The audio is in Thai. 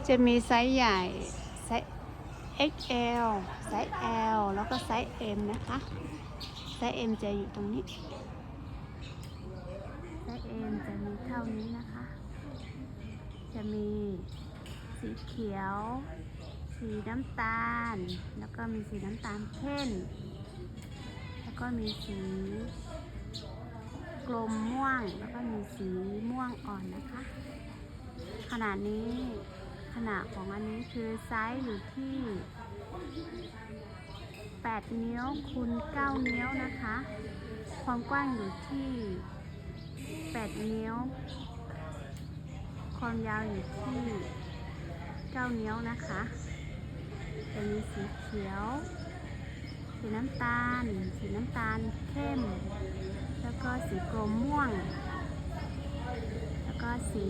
จะมีไซส์ใหญ่ไซส์ XL ไซส์ L แล้วก็ไซส์ M นะคะไซส์ M จะอยู่ตรงนี้ไซส์ M จะมีเท่านี้นะคะจะมีสีเขียวสีน้ำตาลแล้วก็มีสีน้ำตาลเข้มแล้วก็มีสีกลมม่วงแล้วก็มีสีม่วงอ่อนนะคะขนาดนี้ขนาดของอันนี้คือไซส์อยู่ที่8 นิ้วคูณ9 นิ้วนะคะความกว้างอยู่ที่8 นิ้วความยาวอยู่ที่9 นิ้วนะคะจะมีสีเขียวสีน้ำตาลสีน้ำตาลเข้มแล้วก็สีกรมม่วงแล้วก็สี